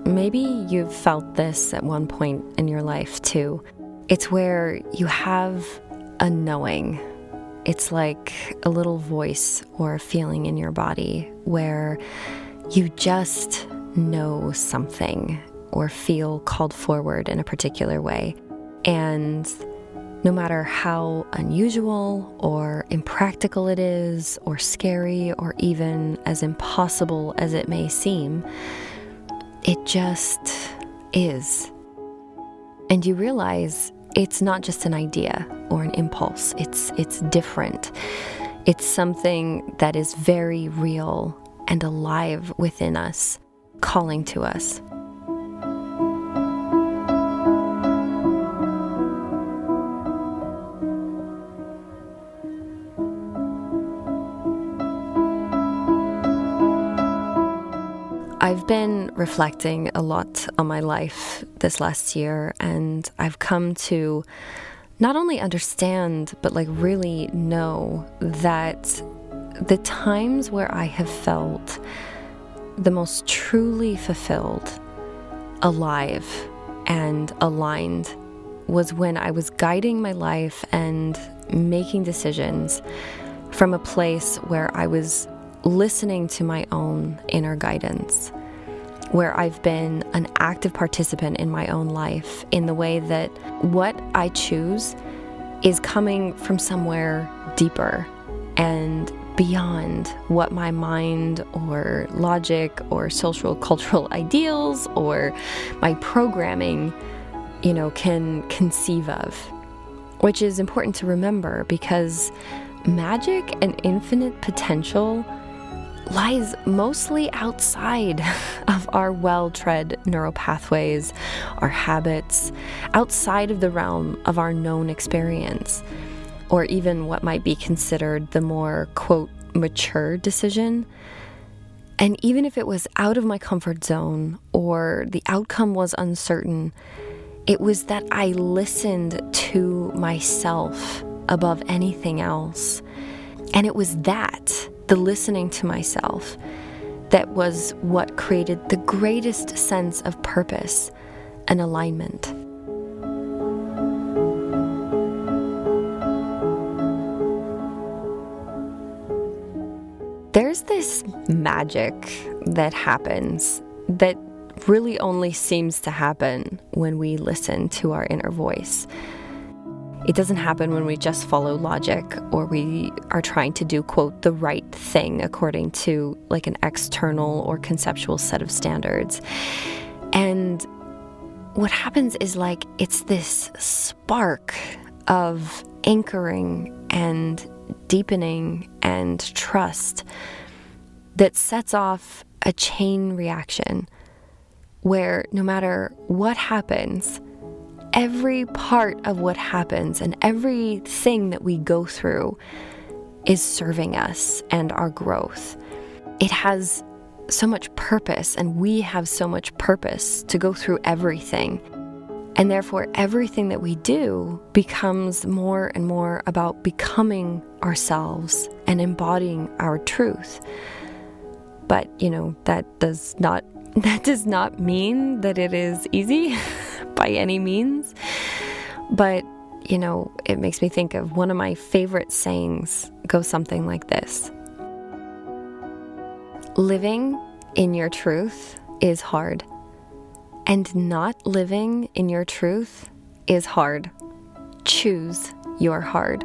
maybe you've felt this at one point in your life too. It's where you have a knowing. It's like a little voice or a feeling in your body where you just know something or feel called forward in a particular way. And no matter how unusual or impractical it is, or scary, or even as impossible as it may seem, it just is. And you realize it's not just an idea or an impulse. It's different. It's something that is very real and alive within us, calling to us. I've been reflecting a lot on my life this last year, and I've come to not only understand, but really know that the times where I have felt the most truly fulfilled, alive, and aligned was when I was guiding my life and making decisions from a place where I was listening to my own inner guidance, where I've been an active participant in my own life in the way that what I choose is coming from somewhere deeper and beyond what my mind or logic or social cultural ideals or my programming, can conceive of, which is important to remember because magic and infinite potential lies mostly outside of our well-tread neural pathways, our habits, outside of the realm of our known experience, or even what might be considered the more, quote, mature decision. And even if it was out of my comfort zone or the outcome was uncertain, it was that I listened to myself above anything else. And it was the listening to myself, that was what created the greatest sense of purpose and alignment. There's this magic that happens that really only seems to happen when we listen to our inner voice. It doesn't happen when we just follow logic or we are trying to do, quote, the right thing according to an external or conceptual set of standards. And what happens is it's this spark of anchoring and deepening and trust that sets off a chain reaction where no matter what happens, every part of what happens and everything that we go through is serving us and our growth. It has so much purpose, and we have so much purpose to go through everything. And therefore, everything that we do becomes more and more about becoming ourselves and embodying our truth. But, that does not mean that it is easy by any means. But, it makes me think of one of my favorite sayings goes something like this. Living in your truth is hard, and not living in your truth is hard. Choose your hard.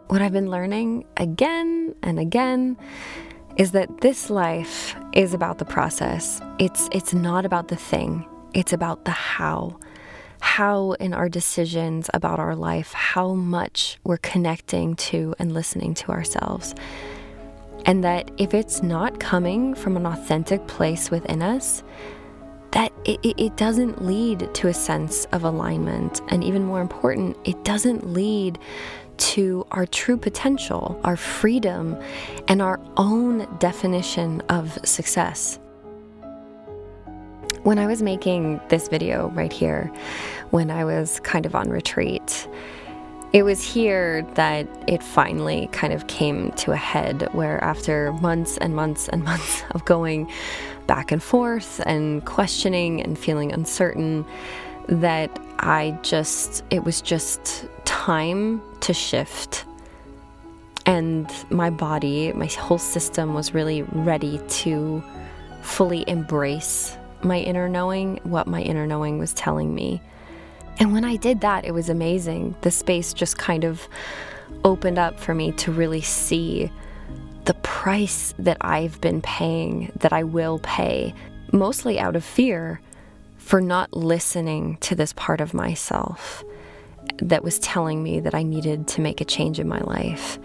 What I've been learning again and again is that this life is about the process. It's not about the thing. It's about the how. How in our decisions about our life, how much we're connecting to and listening to ourselves. And that if it's not coming from an authentic place within us, that it doesn't lead to a sense of alignment. And even more important, it doesn't lead to our true potential, our freedom, and our own definition of success. When I was making this video right here, when I was kind of on retreat, It was here that it finally kind of came to a head, where after months and months and months of going back and forth and questioning and feeling uncertain, that it was just time to shift. And my body, my whole system was really ready to fully embrace my inner knowing, what my inner knowing was telling me. And when I did that, it was amazing. The space just kind of opened up for me to really see the price that I've been paying, that I will pay, mostly out of fear, for not listening to this part of myself that was telling me that I needed to make a change in my life.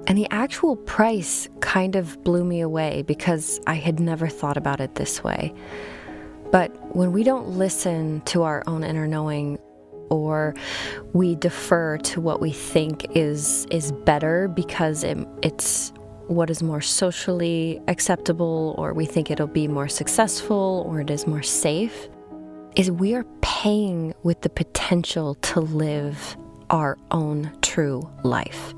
And the actual price kind of blew me away because I had never thought about it this way. But when we don't listen to our own inner knowing, or we defer to what we think is better because it's what is more socially acceptable, or we think it'll be more successful, or it is more safe, is we are paying with the potential to live our own true life.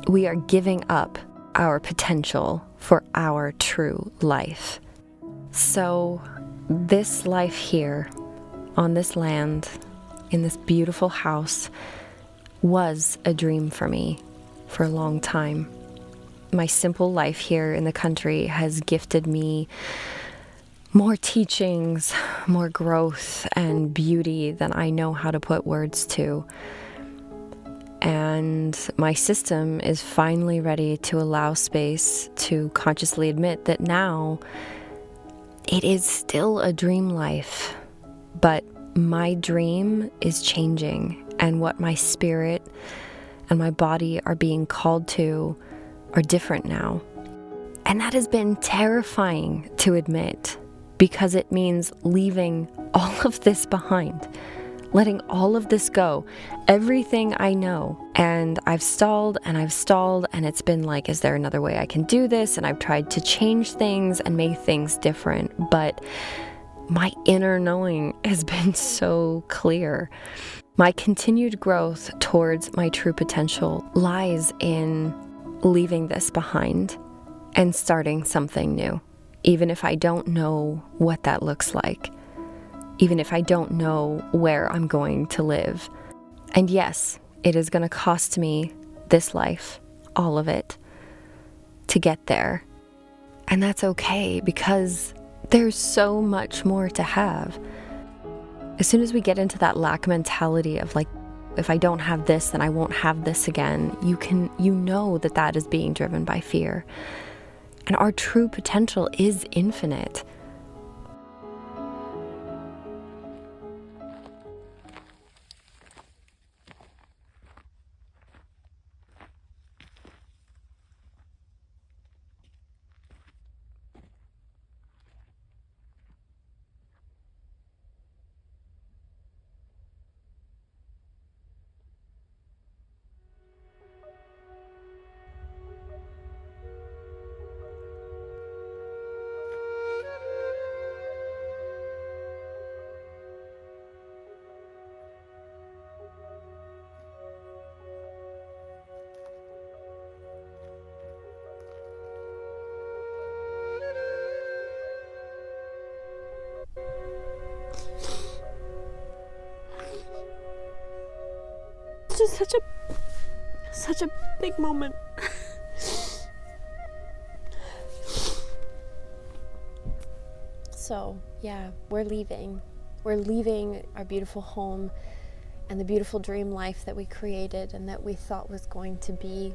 We are giving up our potential for our true life. So this life here, on this land, in this beautiful house, was a dream for me for a long time. My simple life here in the country has gifted me more teachings, more growth and beauty than I know how to put words to. And my system is finally ready to allow space to consciously admit that now it is still a dream life, but my dream is changing, and what my spirit and my body are being called to are different now. And that has been terrifying to admit, because it means leaving all of this behind, letting all of this go, everything I know. And I've stalled, and it's been like, is there another way I can do this? And I've tried to change things and make things different, but my inner knowing has been so clear. My continued growth towards my true potential lies in leaving this behind and starting something new, even if I don't know what that looks like, even if I don't know where I'm going to live. And yes, it is going to cost me this life, all of it, to get there. And that's okay, because there's so much more to have. As soon as we get into that lack mentality of like, if I don't have this, then I won't have this again, you know that is being driven by fear. And our true potential is infinite. It's just such a big moment. So yeah, we're leaving our beautiful home and the beautiful dream life that we created and that we thought was going to be.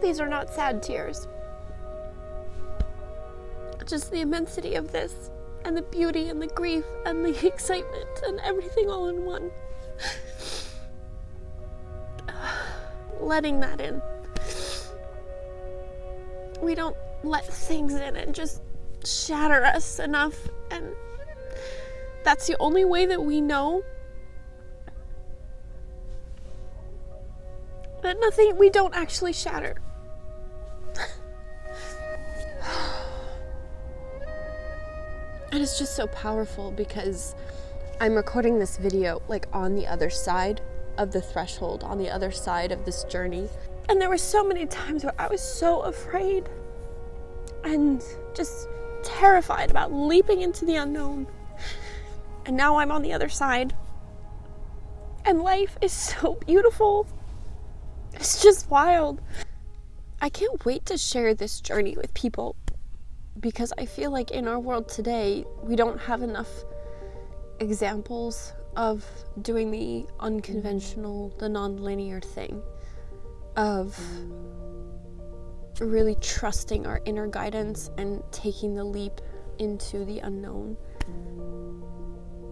These are not sad tears. Just the immensity of this, and the beauty and the grief and the excitement and everything all in one. Letting that in. We don't let things in and just shatter us enough, and that's the only way that we know that we don't actually shatter. And it's just so powerful because I'm recording this video like on the other side of the threshold, on the other side of this journey. And there were so many times where I was so afraid and just terrified about leaping into the unknown. And now I'm on the other side. And life is so beautiful. It's just wild. I can't wait to share this journey with people, because I feel like in our world today, we don't have enough examples of doing the unconventional, the non-linear thing, of really trusting our inner guidance and taking the leap into the unknown.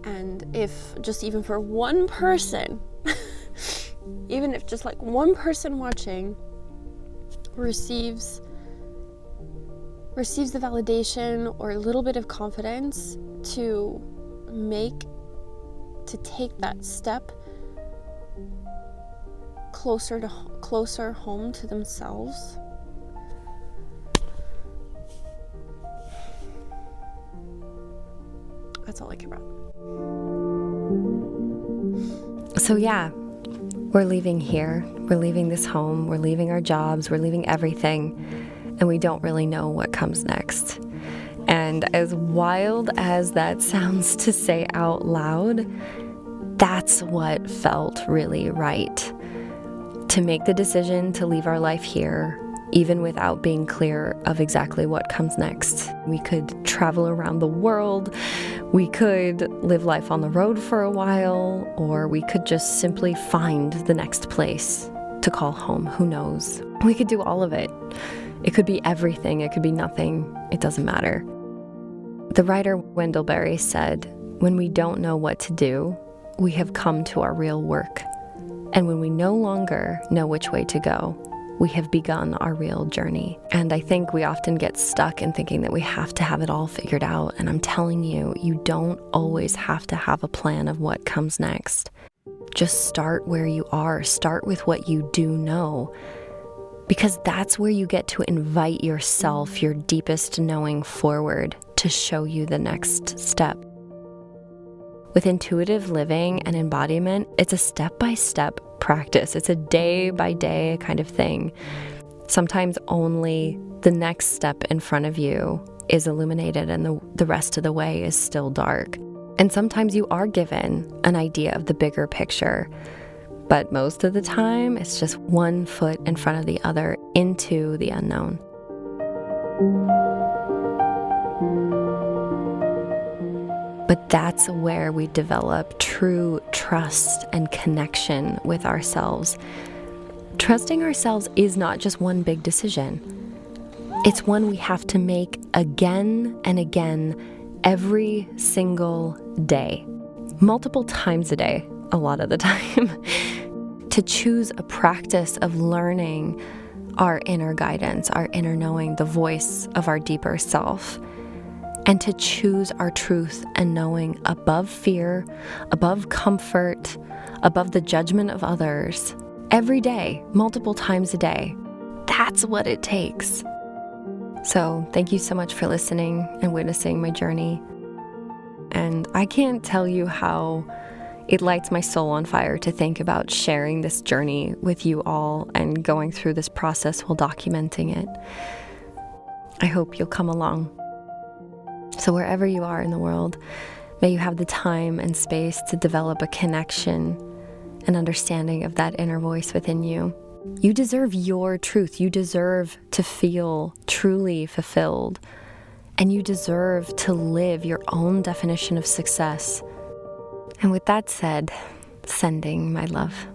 And if just even for one person, even if just like one person watching receives the validation or a little bit of confidence to take that step closer home to themselves, that's all I care about. So yeah, we're leaving here. We're leaving this home. We're leaving our jobs. We're leaving everything. And we don't really know what comes next. And as wild as that sounds to say out loud, that's what felt really right. To make the decision to leave our life here, even without being clear of exactly what comes next. We could travel around the world, we could live life on the road for a while, or we could just simply find the next place to call home. Who knows? We could do all of it. It could be everything, it could be nothing, it doesn't matter. The writer Wendell Berry said, "When we don't know what to do, we have come to our real work. And when we no longer know which way to go, we have begun our real journey." And I think we often get stuck in thinking that we have to have it all figured out. And I'm telling you, you don't always have to have a plan of what comes next. Just start where you are. Start with what you do know. Because that's where you get to invite yourself, your deepest knowing, forward to show you the next step. With intuitive living and embodiment, it's a step-by-step practice. It's a day-by-day kind of thing. Sometimes only the next step in front of you is illuminated and the rest of the way is still dark. And sometimes you are given an idea of the bigger picture. But most of the time, it's just one foot in front of the other into the unknown. But that's where we develop true trust and connection with ourselves. Trusting ourselves is not just one big decision. It's one we have to make again and again every single day, multiple times a day, a lot of the time, to choose a practice of learning our inner guidance, our inner knowing, the voice of our deeper self, and to choose our truth and knowing above fear, above comfort, above the judgment of others, every day, multiple times a day. That's what it takes. So thank you so much for listening and witnessing my journey. And I can't tell you how it lights my soul on fire to think about sharing this journey with you all and going through this process while documenting it. I hope you'll come along. So wherever you are in the world, may you have the time and space to develop a connection and understanding of that inner voice within you. You deserve your truth. You deserve to feel truly fulfilled. And you deserve to live your own definition of success. And with that said, sending my love.